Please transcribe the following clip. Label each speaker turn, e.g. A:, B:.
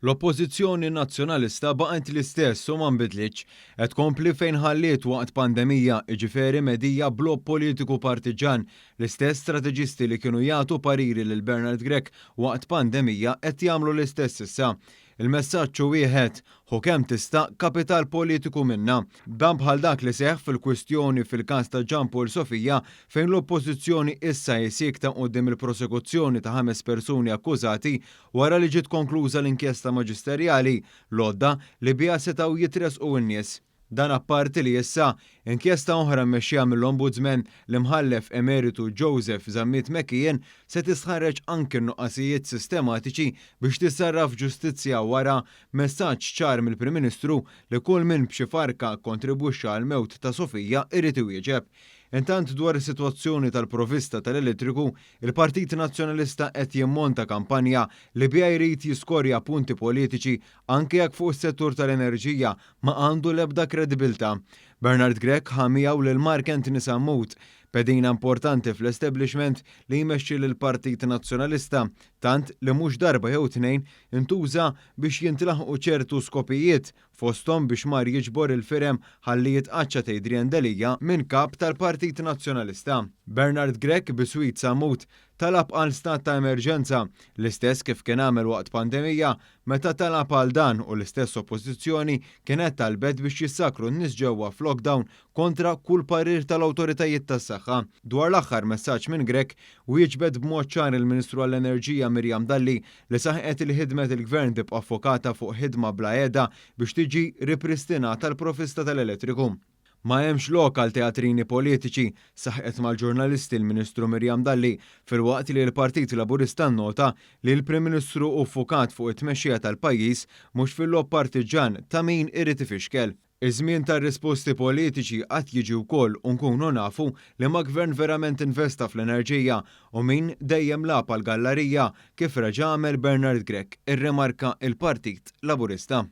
A: L-Oppożizzjoni Nazzjonalista baqgħet l-istess u ma nbidlitx qed tkompli fejn ħalliet waqt pandemija, jiġifieri medija b'lob politiku partiġan. L-istess strateġisti li kienu jagħtu pariri lil Bernard Grech waqt pandemija qed jagħmlu l-istess issa. Il-messaġġ hu wieħed hu kemm tista' kapital politiku minnha. Dan bħal dak li seħħ fil-kwistjoni fil-każ ta' Gian Paul Sofija fejn l-Oppożizzjoni issa jsikta quddiem il-prosekuzzjoni ta' 5 persuni akkużati wara li ġiet konkluża l-inkjesta maġisterjali l-għodda li biha setgħu jitresqu n-nies. Dan apparti li issa inkjesta oħra mmexxija mill-Ombudsman l-imħallef emeritu Joseph Zammit Mekien se tisħarreġ anke nuqqasijiet sistematiċi biex tissarraf ġustizzja wara messaġġ ċar mill-Prim Ministru li kull min b'xi farka kontribwixxa għal mewt ta' Sofija irid iwieġeb. Intant dwar is-sitwazzjoni tal-provista tal-elettriku, il-Partit Nazzjonalista qed jimmonta kampanja li biha jrid jiskorja punti politiċi anke jekk fuq is-settur tal-enerġija ma għandu l-ebda kredibilità. Bernard Grech ħamijaw lil Mark Anthony Sammut, pedina importanti fl-establishment li jmexxi lill-Partit Nazzjonalista, tant li mhux darba jew tnejn intuża biex jintlaħqu ċertu skopijiet fosthom biex mar jiġbor il-firem ħalli jitqaċċa Adrian Delija minn kap tal-Partit Nazzjonalista. Bernard Grech biswit Sammut talab għal stat ta' emerġenza, l-istess kif kien għamel waqt pandemija meta talab għal dan u l-istess oppożizzjoni kienet talbet biex jissakru n-nies ġewwa f'lockdown kontra kull parir tal-awtoritajiet tas-saħħa. Dwar l-aħħar messaġġ minn Grech wieġbed b'mod ċar il-Ministru għall-Enerġija Miriam Dalli li saħqet li ħidmet il-Gvern tibqa' affokata fuq ħidma bla qiegħda biex tiġi ripristinata l-provista tal-elettriku. Ma hemmx lokal teatrini politiċi, saħqet mal-ġurnalisti l-Ministru Miriam Dalli filwaqt li l-Partit Laburista nnota li l-Prim Ministru uffukat fuq it-tmexxija tal-pajjiż mhux fil-lob partiġan ta' min irid ifixkel. Iż-żmien tar-risposti politiċi qatt jiġi wkoll u nkunu nafu li ma gvern verament investa fl-enerġija u min dejjem lapa l-gallerija kif reġa' għamel Bernard Grech, irremarka il-Partit Laburista.